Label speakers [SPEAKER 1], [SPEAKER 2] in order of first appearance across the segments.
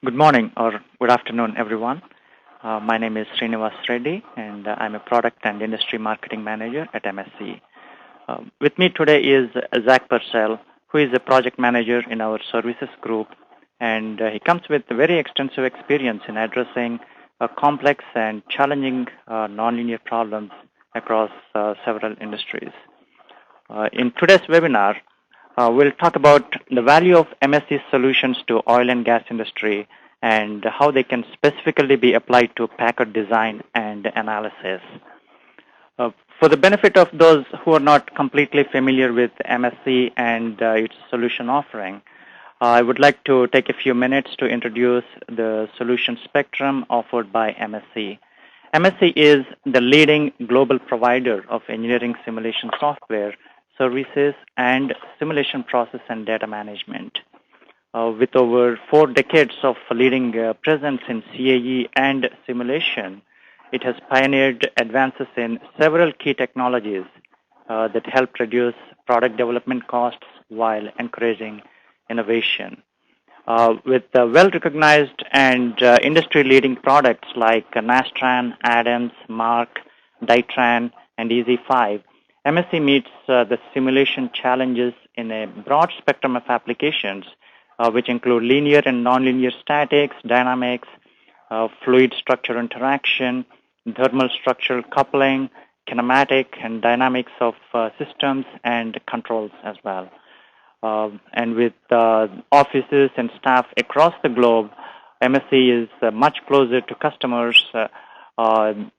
[SPEAKER 1] Good morning or good afternoon, everyone. My name is Srinivas Reddy, and I'm a Product and Industry Marketing Manager at MSC. With me today is Zach Purcell, who is a Project Manager in our Services Group, and he comes with very extensive experience in addressing complex and challenging nonlinear problems across several industries. In today's webinar, we'll talk about the value of MSC solutions to oil and gas industry and how they can specifically be applied to packet design and analysis. For the benefit of those who are not completely familiar with MSC and its solution offering, I would like to take a few minutes to introduce the solution spectrum offered by MSC. MSC is the leading global provider of engineering simulation software, services, and simulation process and data management. With over 4 decades of leading presence in CAE and simulation, it has pioneered advances in several key technologies that help reduce product development costs while encouraging innovation. With well-recognized and industry-leading products like Nastran, Adams, Mark, Dytran, and EZ5, MSC meets the simulation challenges in a broad spectrum of applications, which include linear and nonlinear statics, dynamics, fluid structure interaction, thermal structural coupling, kinematic and dynamics of systems, and controls as well. And with offices and staff across the globe, MSC is much closer to customers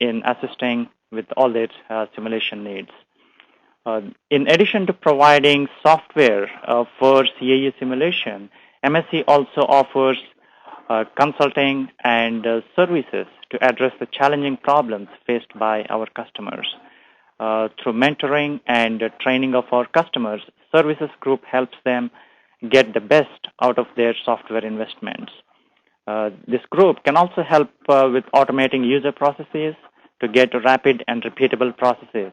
[SPEAKER 1] in assisting with all their simulation needs. In addition to providing software for CAE simulation, MSC also offers consulting and services to address the challenging problems faced by our customers. Through mentoring and training of our customers, Services Group helps them get the best out of their software investments. This group can also help with automating user processes to get rapid and repeatable processes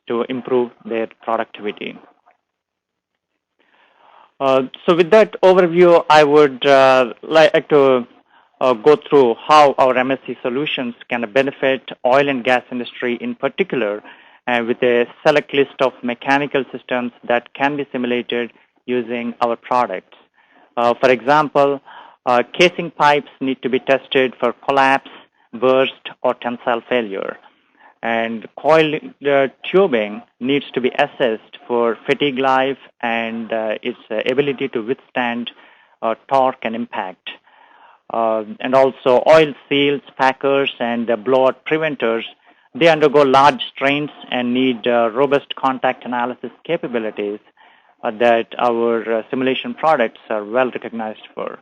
[SPEAKER 1] to improve their productivity. So with that overview, I would like to go through how our MSC solutions can benefit oil and gas industry in particular, with a select list of mechanical systems that can be simulated using our products. For example, casing pipes need to be tested for collapse, burst, or tensile failure. And coil tubing needs to be assessed for fatigue life and its ability to withstand torque and impact. And also oil seals, packers, and blowout preventers, they undergo large strains and need robust contact analysis capabilities that our simulation products are well recognized for.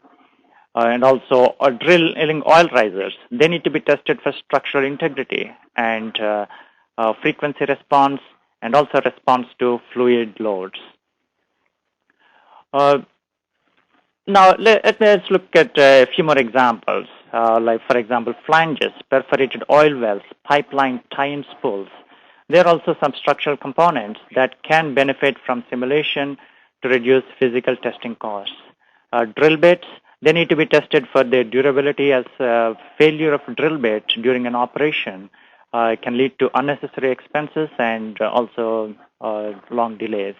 [SPEAKER 1] And also drilling oil risers, they need to be tested for structural integrity and frequency response, and also response to fluid loads. Now, let's look at a few more examples, like, for example, flanges, perforated oil wells, pipeline tie-in spools. There are also some structural components that can benefit from simulation to reduce physical testing costs. Drill bits, they need to be tested for their durability, as failure of drill bit during an operation can lead to unnecessary expenses and also long delays.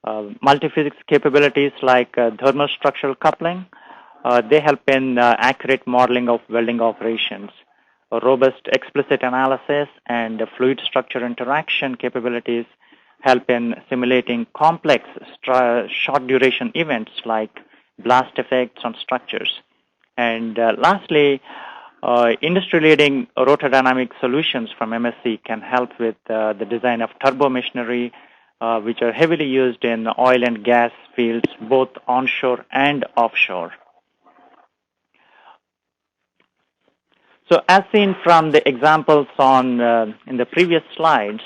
[SPEAKER 1] Multiphysics capabilities like thermal structural coupling, they help in accurate modeling of welding operations. Robust explicit analysis and fluid structure interaction capabilities help in simulating complex short duration events like blast effects on structures. And lastly, industry-leading rotordynamic solutions from MSC can help with the design of turbo machinery, which are heavily used in oil and gas fields, both onshore and offshore. So as seen from the examples on in the previous slides,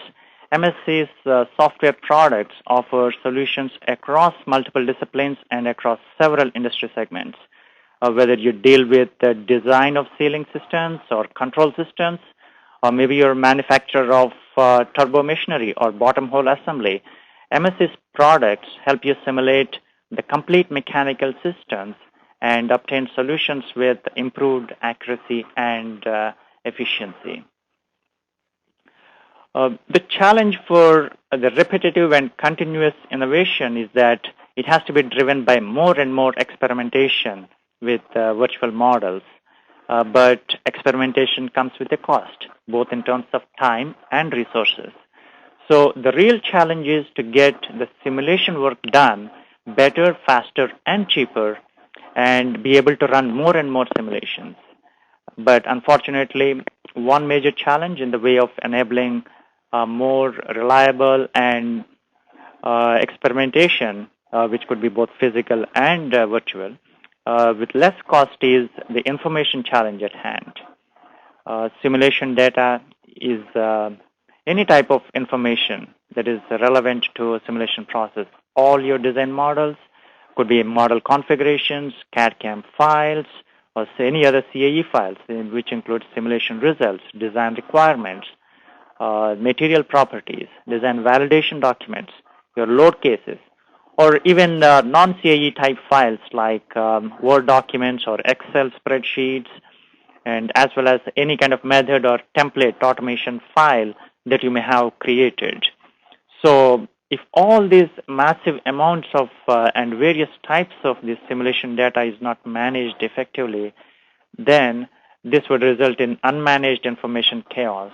[SPEAKER 1] MSC's software products offer solutions across multiple disciplines and across several industry segments. Whether you deal with the design of sealing systems or control systems, or maybe you're a manufacturer of turbo machinery or bottom hole assembly, MSC's products help you simulate the complete mechanical systems and obtain solutions with improved accuracy and efficiency. The challenge for the repetitive and continuous innovation is that it has to be driven by more and more experimentation with virtual models. But experimentation comes with a cost, both in terms of time and resources. So the real challenge is to get the simulation work done better, faster, and cheaper, and be able to run more and more simulations. But unfortunately, one major challenge in the way of enabling more reliable and experimentation, which could be both physical and virtual, with less cost is the information challenge at hand. Simulation data is any type of information that is relevant to a simulation process. All your design models could be model configurations, CAD/CAM files, or say any other CAE files, which include simulation results, design requirements, material properties, design validation documents, your load cases, or even non-CAE type files like Word documents or Excel spreadsheets, and as well as any kind of method or template automation file that you may have created. So if all these massive amounts of and various types of this simulation data is not managed effectively, then this would result in unmanaged information chaos,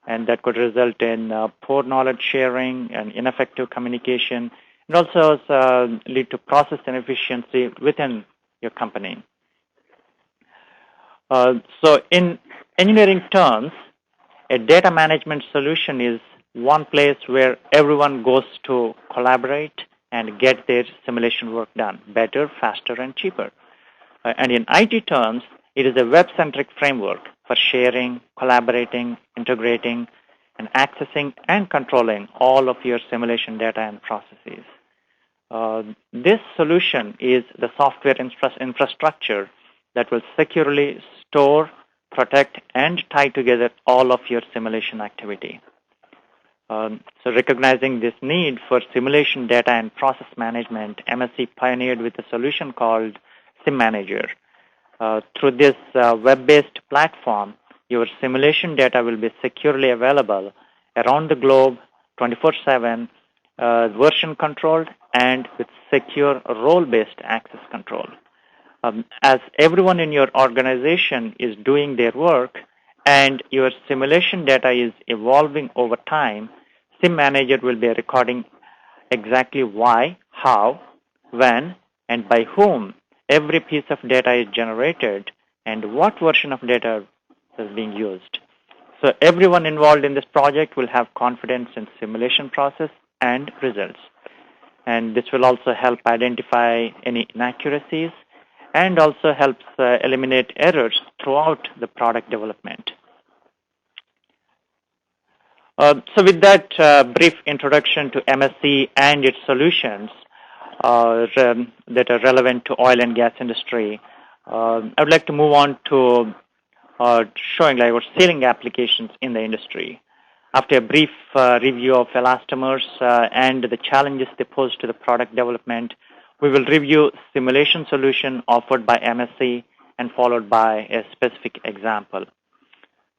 [SPEAKER 1] and that could result in poor knowledge sharing and ineffective communication. It also lead to process inefficiency within your company. So in engineering terms, a data management solution is one place where everyone goes to collaborate and get their simulation work done better, faster, and cheaper. And in IT terms, it is a web-centric framework for sharing, collaborating, integrating, and accessing and controlling all of your simulation data and processes. This solution is the software infrastructure that will securely store, protect, and tie together all of your simulation activity. So recognizing this need for simulation data and process management, MSC pioneered with a solution called Sim Manager. Through this web-based platform, your simulation data will be securely available around the globe, 24/7, version controlled, and with secure role-based access control. As everyone in your organization is doing their work and your simulation data is evolving over time, Sim Manager will be recording exactly why, how, when, and by whom every piece of data is generated and what version of data is being used. So everyone involved in this project will have confidence in simulation process and results. And this will also help identify any inaccuracies and also helps eliminate errors throughout the product development. So with that brief introduction to MSC and its solutions that are relevant to oil and gas industry, I would like to move on to showing or sealing applications in the industry. After a brief review of elastomers and the challenges they pose to the product development, we will review simulation solution offered by MSC and followed by a specific example.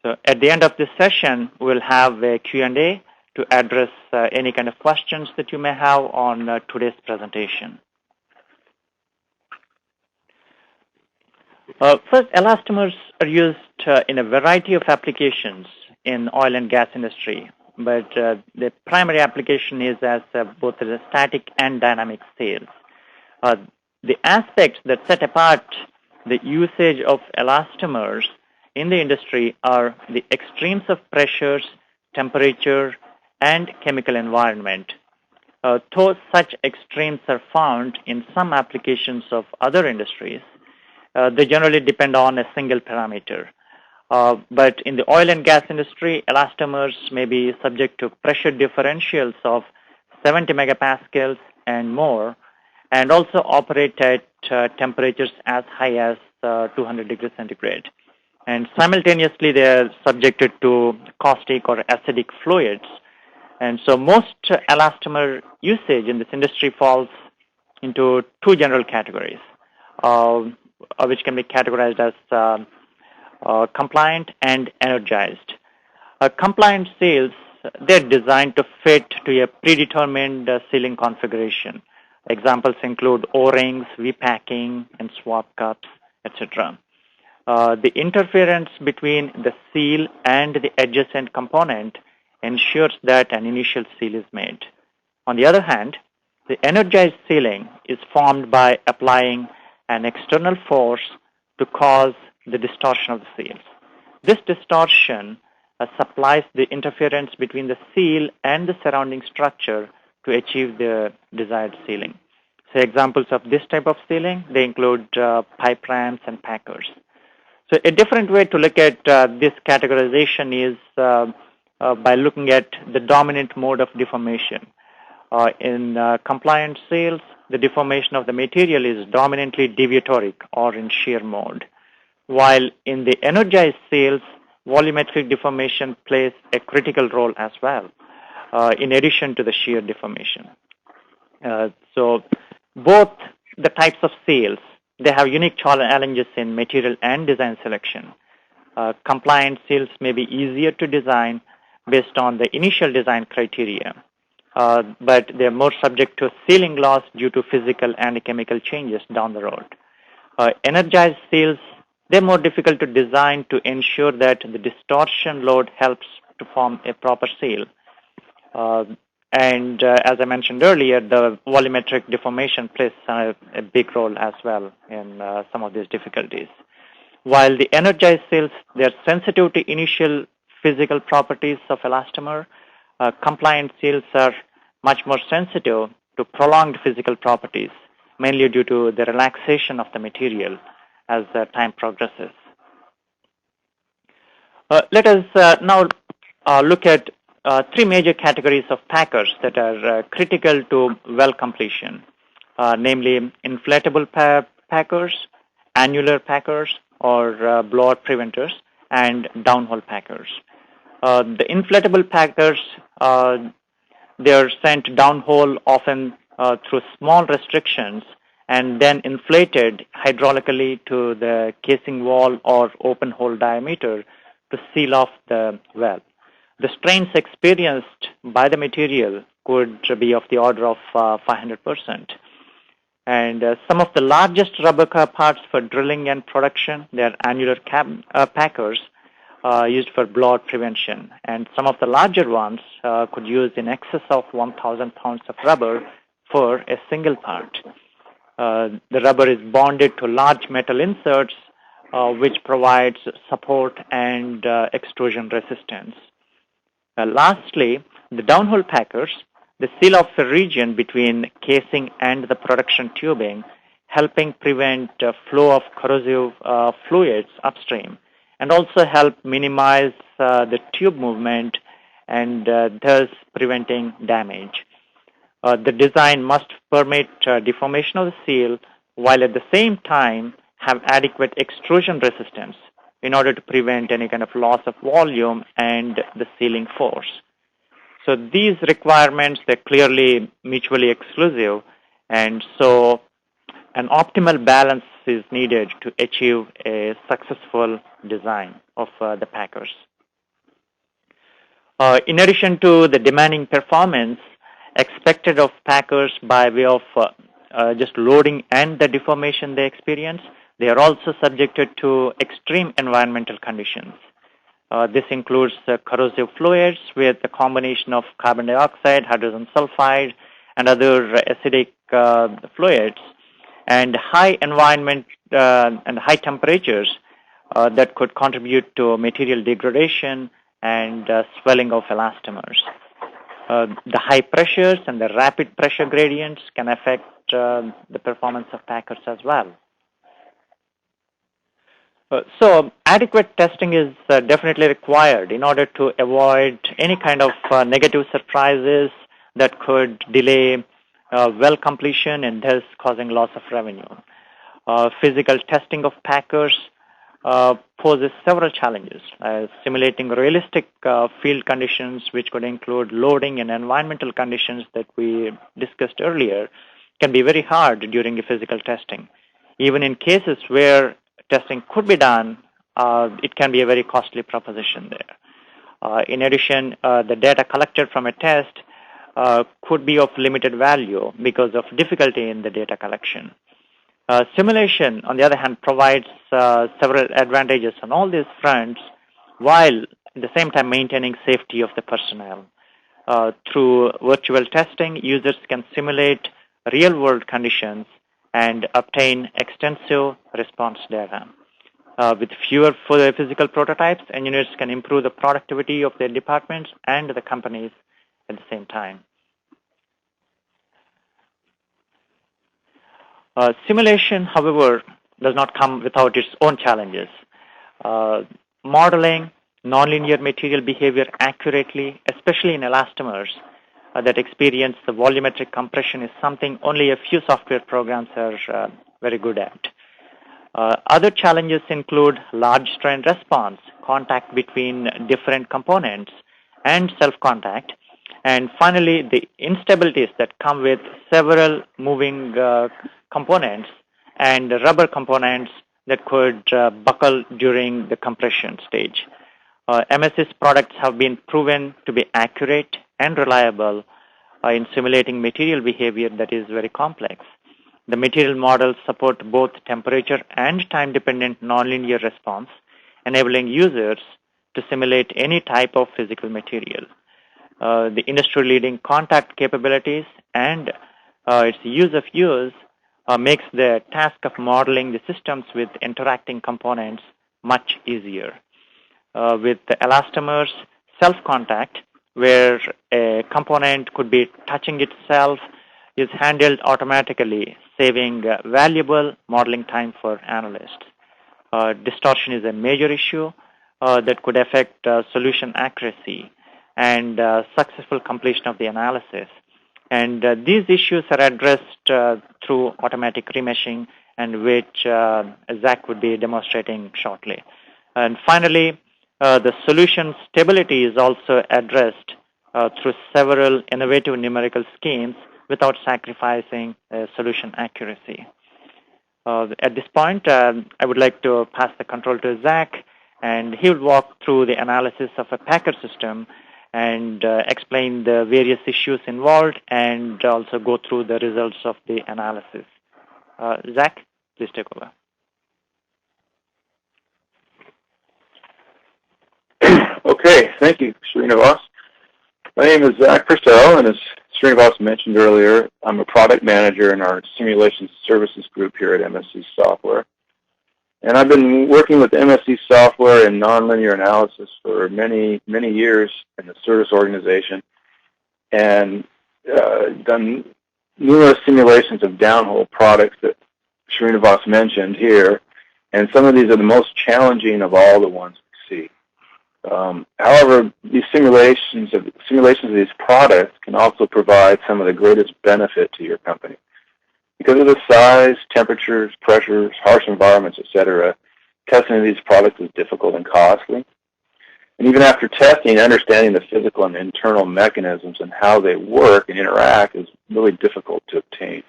[SPEAKER 1] So at the end of this session, we'll have a Q&A to address any kind of questions that you may have on today's presentation. First, elastomers are used in a variety of applications in oil and gas industry, but the primary application is as both as static and dynamic seals. The aspects that set apart the usage of elastomers in the industry are the extremes of pressures, temperature, and chemical environment. Though such extremes are found in some applications of other industries, they generally depend on a single parameter. But in the oil and gas industry, elastomers may be subject to pressure differentials of 70 megapascals and more, and also operate at temperatures as high as 200 degrees centigrade. And simultaneously, they are subjected to caustic or acidic fluids. And so most elastomer usage in this industry falls into two general categories. which can be categorized as compliant and energized. Compliant seals, they're designed to fit to a predetermined sealing configuration. Examples include O-rings, V-packing, and swap cups, etc. The interference between the seal and the adjacent component ensures that an initial seal is made. On the other hand, the energized sealing is formed by applying an external force to cause the distortion of the seals. This distortion supplies the interference between the seal and the surrounding structure to achieve the desired sealing. So examples of this type of sealing, they include pipe ramps and packers. So a different way to look at this categorization is by looking at the dominant mode of deformation. In compliant seals, the deformation of the material is dominantly deviatoric or in shear mode, while in the energized seals, volumetric deformation plays a critical role as well, in addition to the shear deformation. So both the types of seals, they have unique challenges in material and design selection. Compliant seals may be easier to design based on the initial design criteria, but they're more subject to sealing loss due to physical and chemical changes down the road. Energized seals, they're more difficult to design to ensure that the distortion load helps to form a proper seal. And as I mentioned earlier, the volumetric deformation plays a big role as well in some of these difficulties. While the energized seals, they're sensitive to initial physical properties of elastomer, compliant seals are much more sensitive to prolonged physical properties, mainly due to the relaxation of the material as time progresses. Let us now look at three major categories of packers that are critical to well completion, namely inflatable packers, annular packers or blowout preventers, and downhole packers. The inflatable packers, they are sent downhole often through small restrictions and then inflated hydraulically to the casing wall or open hole diameter to seal off the well. The strains experienced by the material could be of the order of 500%. And some of the largest rubber parts for drilling and production, they are annular packers used for blowout prevention. And some of the larger ones could use in excess of 1,000 pounds of rubber for a single part. The rubber is bonded to large metal inserts, which provides support and extrusion resistance. Lastly, the downhole packers, they seal off the region between casing and the production tubing, helping prevent flow of corrosive fluids upstream, and also help minimize the tube movement and thus preventing damage. The design must permit deformation of the seal while at the same time have adequate extrusion resistance in order to prevent any kind of loss of volume and the sealing force. So these requirements, they're clearly mutually exclusive, and so an optimal balance is needed to achieve a successful design of the packers. In addition to the demanding performance expected of packers by way of just loading and the deformation they experience, they are also subjected to extreme environmental conditions. This includes corrosive fluids with a combination of carbon dioxide, hydrogen sulfide, and other acidic fluids, and high environment and high temperatures that could contribute to material degradation and swelling of elastomers. The high pressures and the rapid pressure gradients can affect the performance of packers as well. So adequate testing is definitely required in order to avoid any kind of negative surprises that could delay well completion and thus causing loss of revenue. Physical testing of packers poses several challenges. Simulating realistic field conditions, which could include loading and environmental conditions that we discussed earlier, can be very hard during the physical testing. Even in cases where testing could be done, it can be a very costly proposition there. In addition, the data collected from a test could be of limited value because of difficulty in the data collection. Simulation, on the other hand, provides several advantages on all these fronts, while at the same time maintaining safety of the personnel. Through virtual testing, users can simulate real-world conditions and obtain extensive response data. With fewer physical prototypes, engineers can improve the productivity of their departments and the companies at the same time. Simulation, however, does not come without its own challenges. Modeling nonlinear material behavior accurately, especially in elastomers that experience the volumetric compression, is something only a few software programs are very good at. Other challenges include large strain response, contact between different components, and self-contact. And finally, the instabilities that come with several moving components and rubber components that could buckle during the compression stage. MSC's products have been proven to be accurate and reliable in simulating material behavior that is very complex. The material models support both temperature and time-dependent nonlinear response, enabling users to simulate any type of physical material. The industry-leading contact capabilities and its ease of use makes the task of modeling the systems with interacting components much easier. With the elastomers, self-contact, where a component could be touching itself, is handled automatically, saving valuable modeling time for analysts. Distortion is a major issue that could affect solution accuracy and successful completion of the analysis. And these issues are addressed through automatic remeshing, and which Zach would be demonstrating shortly. And finally, the solution stability is also addressed through several innovative numerical schemes without sacrificing solution accuracy. At this point, I would like to pass the control to Zach, and he will walk through the analysis of a packer system and explain the various issues involved and also go through the results of the analysis. Zach, please take over.
[SPEAKER 2] Okay, thank you, Srinivas. My name is Zach Purcell, and as Srinivas mentioned earlier, I'm a product manager in our simulation services group here at MSC.Software. And I've been working with MSC.Software in nonlinear analysis for many, many years in the service organization, and done numerous simulations of downhole products that Srinivas mentioned here, and some of these are the most challenging of all the ones we see. However, these simulations of these products can also provide some of the greatest benefit to your company. Because of the size, temperatures, pressures, harsh environments, etc., testing of these products is difficult and costly. And even after testing, understanding the physical and internal mechanisms and how they work and interact is really difficult to obtain.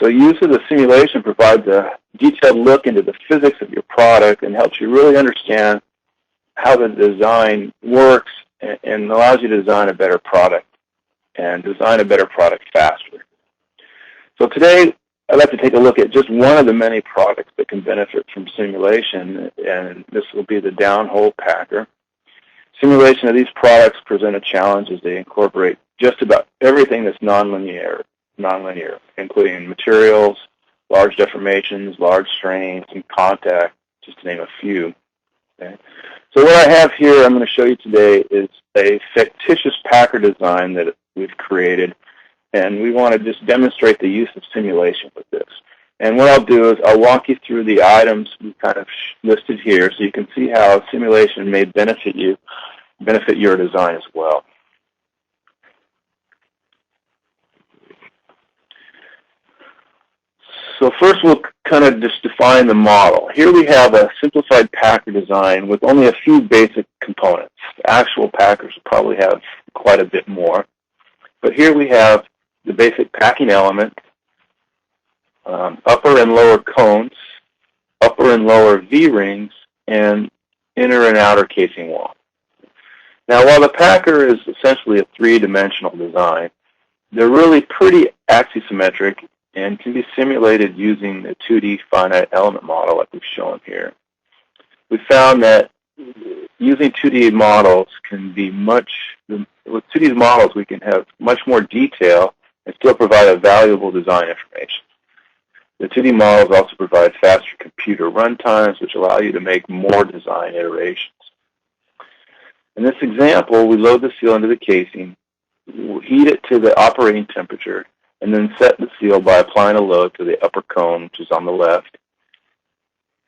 [SPEAKER 2] So use of the simulation provides a detailed look into the physics of your product and helps you really understand how the design works and allows you to design a better product and design a better product faster. So today, I'd like to take a look at just one of the many products that can benefit from simulation, and this will be the downhole packer. Simulation of these products present a challenge as they incorporate just about everything that's nonlinear, including materials, large deformations, large strains, and contact, just to name a few. Okay. So what I have here I'm going to show you today is a fictitious packer design that we've created, and we want to just demonstrate the use of simulation with this. And what I'll do is I'll walk you through the items we kind of listed here so you can see how simulation may benefit your design as well. So first we'll kind of just define the model. Here we have a simplified packer design with only a few basic components. The actual packers will probably have quite a bit more. But here we have the basic packing element, upper and lower cones, upper and lower V-rings, and inner and outer casing wall. Now, while the Packer is essentially a three-dimensional design, they're really pretty axisymmetric and can be simulated using the 2D finite element model like we've shown here. We found that using 2D models with 2D models we can have much more detail and still provide a valuable design information. The 2D models also provide faster computer runtimes, which allow you to make more design iterations. In this example, we load the seal into the casing, we'll heat it to the operating temperature, and then set the seal by applying a load to the upper cone, which is on the left.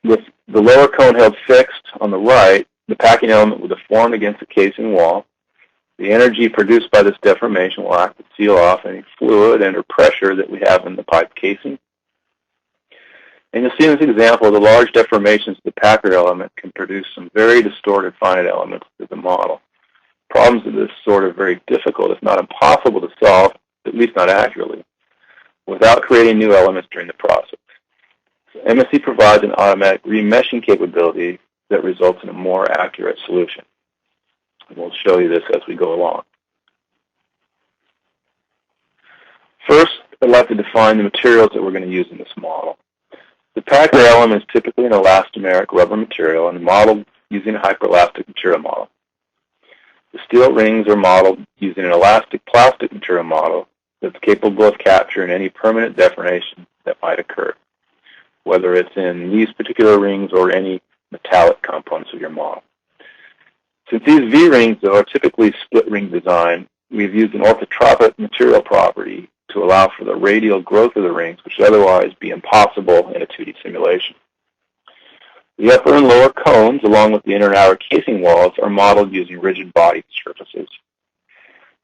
[SPEAKER 2] With the lower cone held fixed on the right, the packing element will deform against the casing wall. The energy produced by this deformation will act to seal off any fluid and or pressure that we have in the pipe casing. And you'll see in this example, the large deformations of the Packer element can produce some very distorted finite elements to the model. Problems of this sort are very difficult, if not impossible to solve, at least not accurately, without creating new elements during the process. So MSC provides an automatic remeshing capability that results in a more accurate solution. And we'll show you this as we go along. First, I'd like to define the materials that we're going to use in this model. The Packer element is typically an elastomeric rubber material and modeled using a hyperelastic material model. The steel rings are modeled using an elastic plastic material model that's capable of capturing any permanent deformation that might occur, whether it's in these particular rings or any metallic components of your model. Since these V-rings, though, are typically split ring design, we've used an orthotropic material property to allow for the radial growth of the rings, which would otherwise be impossible in a 2D simulation. The upper and lower cones, along with the inner and outer casing walls, are modeled using rigid body surfaces.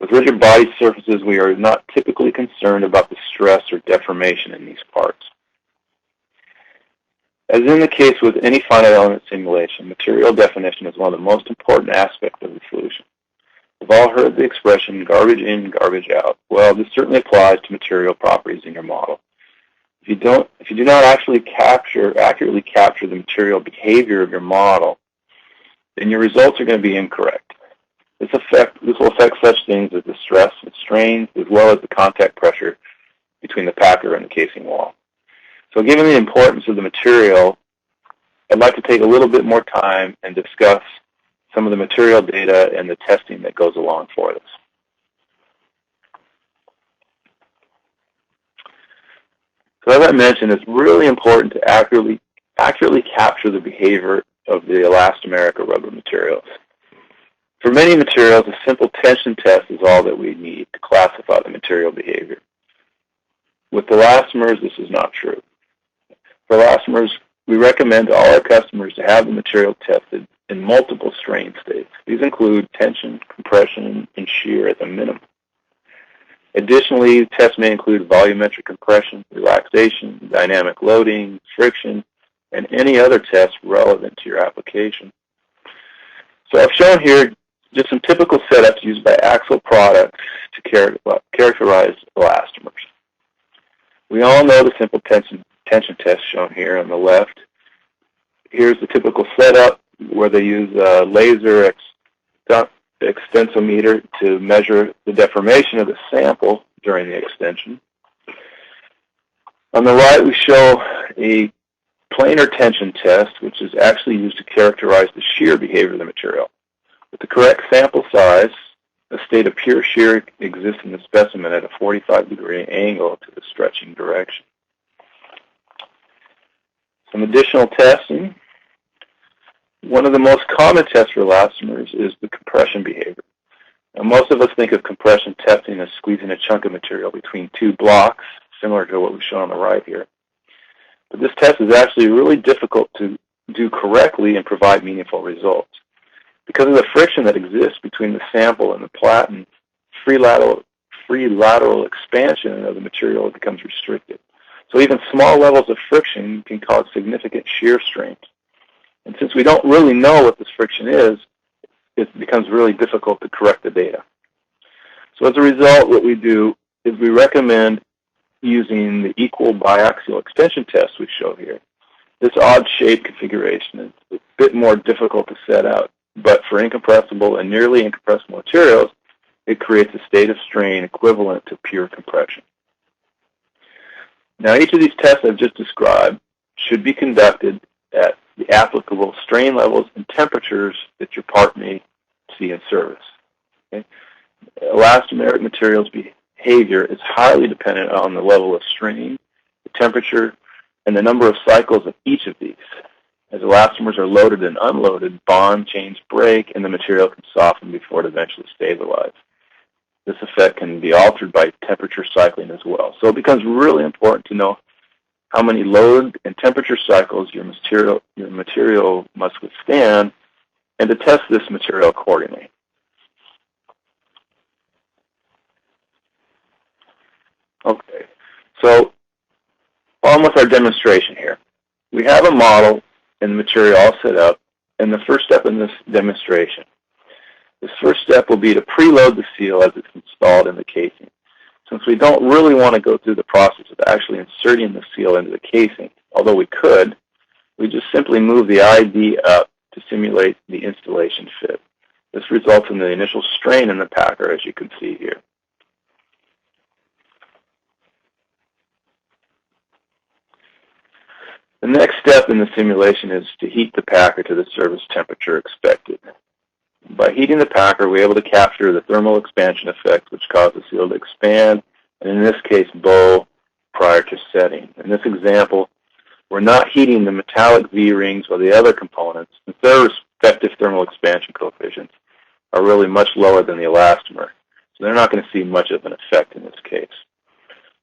[SPEAKER 2] With rigid body surfaces, we are not typically concerned about the stress or deformation in these parts. As in the case with any finite element simulation, material definition is one of the most important aspects of the solution. We've all heard the expression garbage in, garbage out. Well, this certainly applies to material properties in your model. If you do not actually accurately capture the material behavior of your model, then your results are going to be incorrect. This will affect such things as the stress and strain, as well as the contact pressure between the Packer and the casing wall. So given the importance of the material, I'd like to take a little bit more time and discuss some of the material data and the testing that goes along for this. So as I mentioned, it's really important to accurately capture the behavior of the elastomeric or rubber materials. For many materials, a simple tension test is all that we need to classify the material behavior. With elastomers, this is not true. For elastomers, we recommend to all our customers to have the material tested in multiple strain states. These include tension, compression, and shear at the minimum. Additionally, tests may include volumetric compression, relaxation, dynamic loading, friction, and any other tests relevant to your application. So I've shown here just some typical setups used by Axle products to characterize elastomers. We all know the simple tension test shown here on the left. Here's the typical setup where they use a laser extensometer to measure the deformation of the sample during the extension. On the right, we show a planar tension test, which is actually used to characterize the shear behavior of the material. With the correct sample size, a state of pure shear exists in the specimen at a 45-degree angle to the stretching direction. Some additional testing. One of the most common tests for elastomers is the compression behavior. Now, most of us think of compression testing as squeezing a chunk of material between two blocks, similar to what we've shown on the right here. But this test is actually really difficult to do correctly and provide meaningful results. Because of the friction that exists between the sample and the platen, free lateral expansion of the material becomes restricted. So even small levels of friction can cause significant shear strains. And since we don't really know what this friction is, it becomes really difficult to correct the data. So as a result, what we do is we recommend using the equal biaxial extension test we show here. This odd shape configuration is a bit more difficult to set out, but for incompressible and nearly incompressible materials, it creates a state of strain equivalent to pure compression. Now, each of these tests I've just described should be conducted at the applicable strain levels and temperatures that your part may see in service. Okay? Elastomeric materials behavior is highly dependent on the level of strain, the temperature, and the number of cycles of each of these. As elastomers are loaded and unloaded, bond chains break and the material can soften before it eventually stabilizes. This effect can be altered by temperature cycling as well. So it becomes really important to know how many load and temperature cycles your material must withstand and to test this material accordingly. Okay, so on with our demonstration here. We have a model and the material all set up, and the first step in this demonstration. This first step will be to preload the seal as it's installed in the casing. Since we don't really want to go through the process of actually inserting the seal into the casing, although we could, we just simply move the ID up to simulate the installation fit. This results in the initial strain in the packer, as you can see here. The next step in the simulation is to heat the packer to the service temperature expected. By heating the packer, we're able to capture the thermal expansion effect, which causes the seal to expand, and in this case, bow prior to setting. In this example, we're not heating the metallic V-rings or the other components, since their respective thermal expansion coefficients are really much lower than the elastomer, so they're not going to see much of an effect in this case.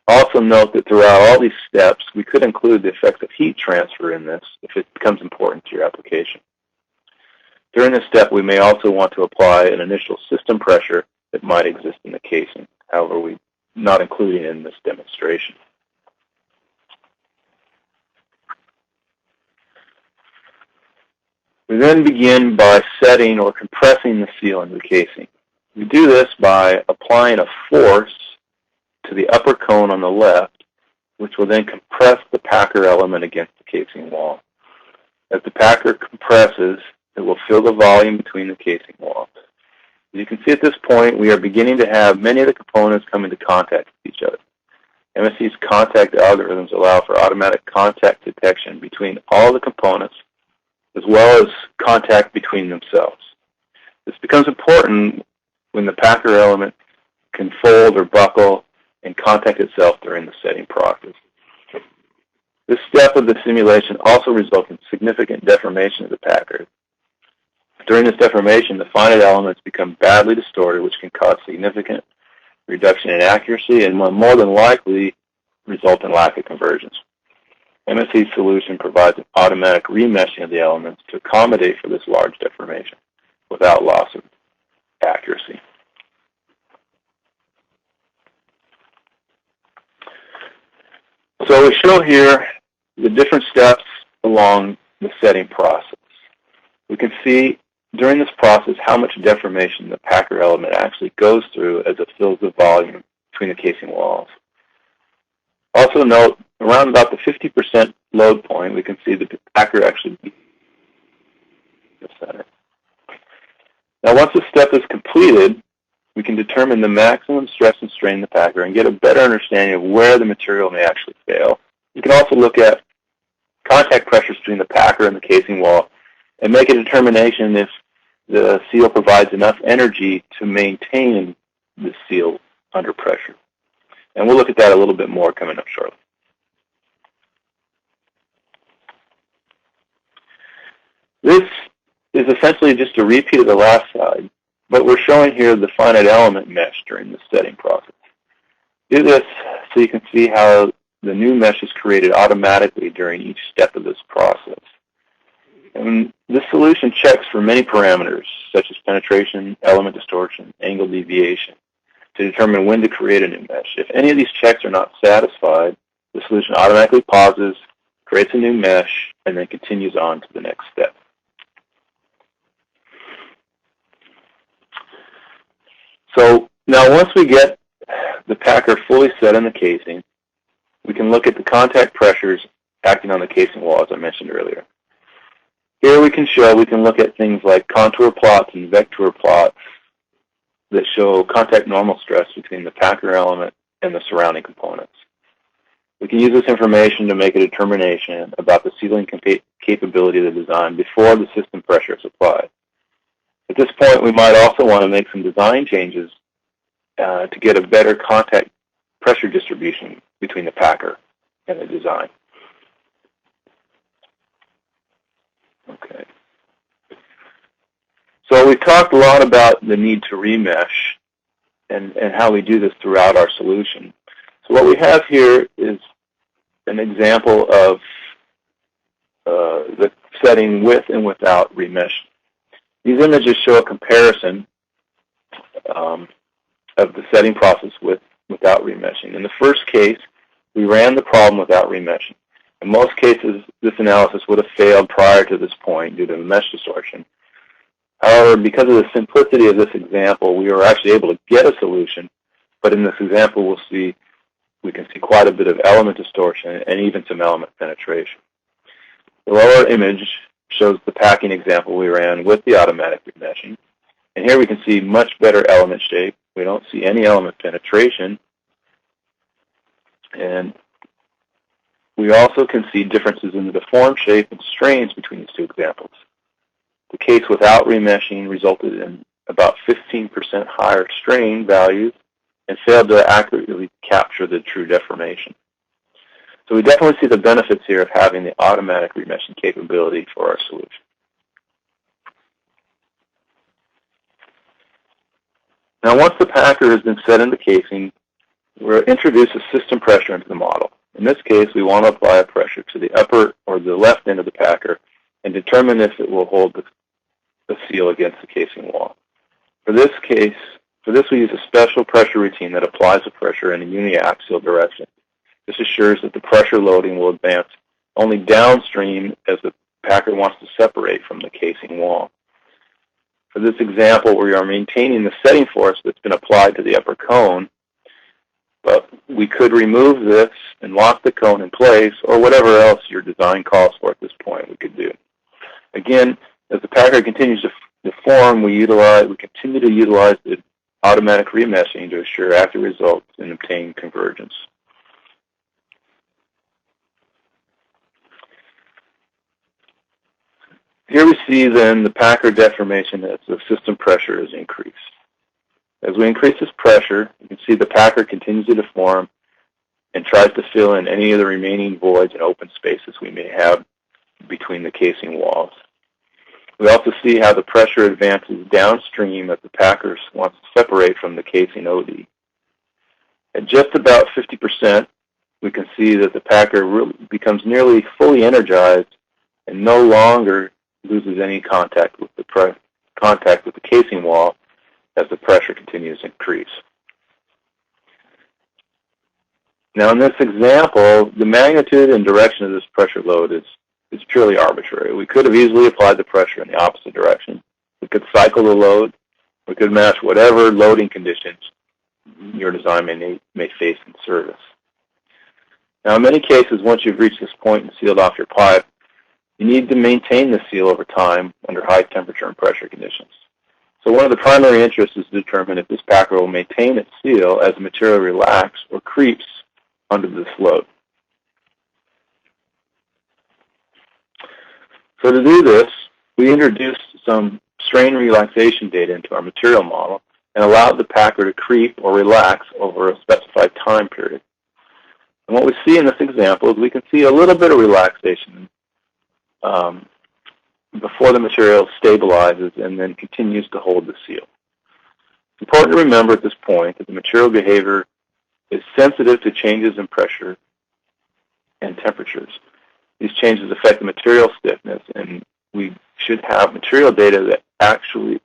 [SPEAKER 2] Also note that throughout all these steps, we could include the effects of heat transfer in this if it becomes important to your application. During this step, we may also want to apply an initial system pressure that might exist in the casing. However, we're not including it in this demonstration. We then begin by setting or compressing the seal into the casing. We do this by applying a force to the upper cone on the left, which will then compress the packer element against the casing wall. As the packer compresses, it will fill the volume between the casing walls. As you can see at this point, we are beginning to have many of the components come into contact with each other. MSC's contact algorithms allow for automatic contact detection between all the components, as well as contact between themselves. This becomes important when the packer element can fold or buckle and contact itself during the setting process. This step of the simulation also results in significant deformation of the packer. During this deformation, the finite elements become badly distorted, which can cause significant reduction in accuracy and will more than likely result in lack of convergence. MSC's solution provides an automatic remeshing of the elements to accommodate for this large deformation without loss of accuracy. So we show here the different steps along the setting process. We can see during this process how much deformation the packer element actually goes through as it fills the volume between the casing walls. Also note, around about the 50% load point, we can see the packer actually be the center. Now once this step is completed, we can determine the maximum stress and strain in the packer and get a better understanding of where the material may actually fail. You can also look at contact pressures between the packer and the casing wall and make a determination if the seal provides enough energy to maintain the seal under pressure. And we'll look at that a little bit more coming up shortly. This is essentially just a repeat of the last slide, but we're showing here the finite element mesh during the setting process. Do this so you can see how the new mesh is created automatically during each step of this process. And this solution checks for many parameters, such as penetration, element distortion, angle deviation, to determine when to create a new mesh. If any of these checks are not satisfied, the solution automatically pauses, creates a new mesh, and then continues on to the next step. So now once we get the packer fully set in the casing, we can look at the contact pressures acting on the casing wall, as I mentioned earlier. Here we can look at things like contour plots and vector plots that show contact normal stress between the packer element and the surrounding components. We can use this information to make a determination about the sealing capability of the design before the system pressure is applied. At this point, we might also want to make some design changes to get a better contact pressure distribution between the packer and the design. Okay. So we've talked a lot about the need to remesh and how we do this throughout our solution. So what we have here is an example of the setting with and without remesh. These images show a comparison of the setting process without remeshing. In the first case, we ran the problem without remeshing. In most cases, this analysis would have failed prior to this point due to mesh distortion. However, because of the simplicity of this example, we were actually able to get a solution, but in this example we can see quite a bit of element distortion and even some element penetration. The lower image shows the packing example we ran with the automatic remeshing, and here we can see much better element shape. We don't see any element penetration, and we also can see differences in the deformed shape and strains between these two examples. The case without remeshing resulted in about 15% higher strain values and failed to accurately capture the true deformation. So we definitely see the benefits here of having the automatic remeshing capability for our solution. Now once the packer has been set in the casing, we'll introduce a system pressure into the model. In this case, we want to apply a pressure to the upper or the left end of the packer and determine if it will hold the seal against the casing wall. For this we use a special pressure routine that applies the pressure in a uniaxial direction. This assures that the pressure loading will advance only downstream as the packer wants to separate from the casing wall. For this example, we are maintaining the setting force that's been applied to the upper cone, but we could remove this and lock the cone in place, or whatever else your design calls for at this point we could do. Again, as the packer continues to deform, we continue to utilize the automatic remeshing to assure accurate results and obtain convergence. Here we see then the packer deformation as the system pressure is increased. As we increase this pressure, you can see the packer continues to deform and tries to fill in any of the remaining voids and open spaces we may have between the casing walls. We also see how the pressure advances downstream as the packer wants to separate from the casing OD. At just about 50%, we can see that the packer becomes nearly fully energized and no longer loses any contact with the casing wall as the pressure continues to increase. Now in this example, the magnitude and direction of this pressure load is purely arbitrary. We could have easily applied the pressure in the opposite direction. We could cycle the load. We could match whatever loading conditions your design may face in service. Now in many cases, once you've reached this point and sealed off your pipe, you need to maintain the seal over time under high temperature and pressure conditions. So one of the primary interests is to determine if this packer will maintain its seal as the material relaxes or creeps under this load. So to do this, we introduced some strain relaxation data into our material model and allowed the packer to creep or relax over a specified time period. And what we see in this example is we can see a little bit of relaxation before the material stabilizes and then continues to hold the seal. It's important to remember at this point that the material behavior is sensitive to changes in pressure and temperatures. These changes affect the material stiffness, and we should have material data that actually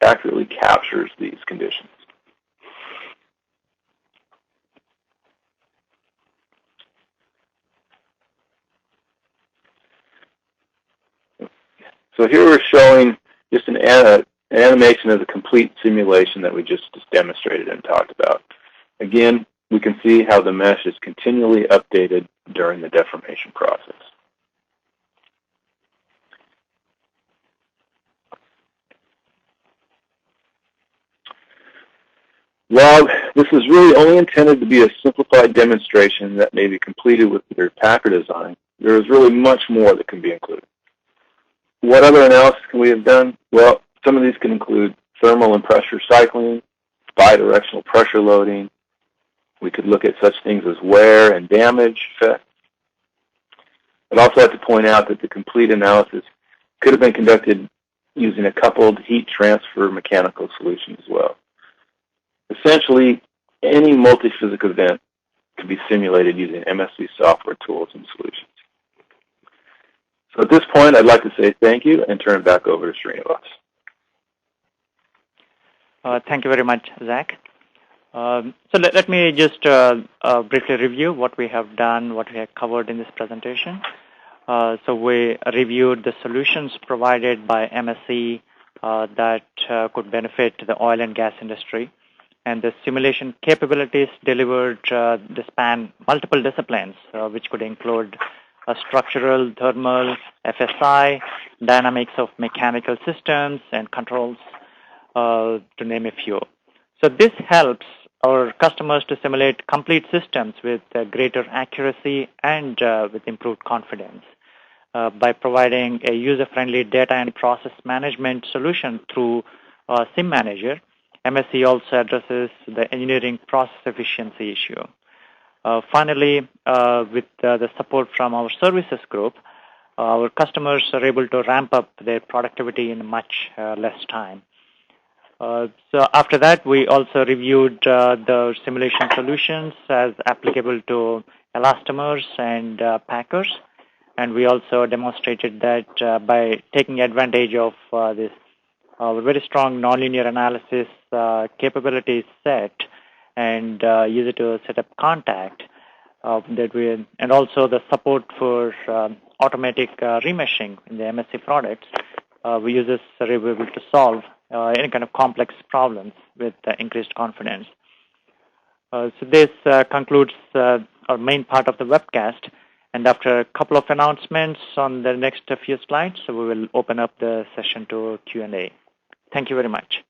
[SPEAKER 2] accurately captures these conditions. So here we're showing just an animation of the complete simulation that we just demonstrated and talked about. Again, we can see how the mesh is continually updated during the deformation process. While this is really only intended to be a simplified demonstration that may be completed with your Packer design, there is really much more that can be included. What other analysis can we have done? Well, some of these can include thermal and pressure cycling, bidirectional pressure loading. We could look at such things as wear and damage effects. I'd also like to point out that the complete analysis could have been conducted using a coupled heat transfer mechanical solution as well. Essentially, any multi-physics event can be simulated using MSC software tools and solutions. So at this point, I'd like to say thank you and turn it back over to Srinivas.
[SPEAKER 1] Thank you very much, Zach. So let me just briefly review what we have done, what we have covered in this presentation. So we reviewed the solutions provided by MSC that could benefit the oil and gas industry, and the simulation capabilities delivered span multiple disciplines, which could include structural, thermal, FSI, dynamics of mechanical systems and controls, to name a few. So this helps our customers to simulate complete systems with greater accuracy and with improved confidence. By providing a user-friendly data and process management solution through Sim Manager, MSC also addresses the engineering process efficiency issue. Finally, with the support from our services group, our customers are able to ramp up their productivity in much less time. So after that, we also reviewed the simulation solutions as applicable to Elastomers and Packers, and we also demonstrated that by taking advantage of this very strong nonlinear analysis capability set and use it to set up contact, and also the support for automatic remeshing in the MSC products, we use this are able to solve any kind of complex problems with increased confidence. So this concludes our main part of the webcast. And after a couple of announcements on the next few slides, we will open up the session to Q&A. Thank you very much.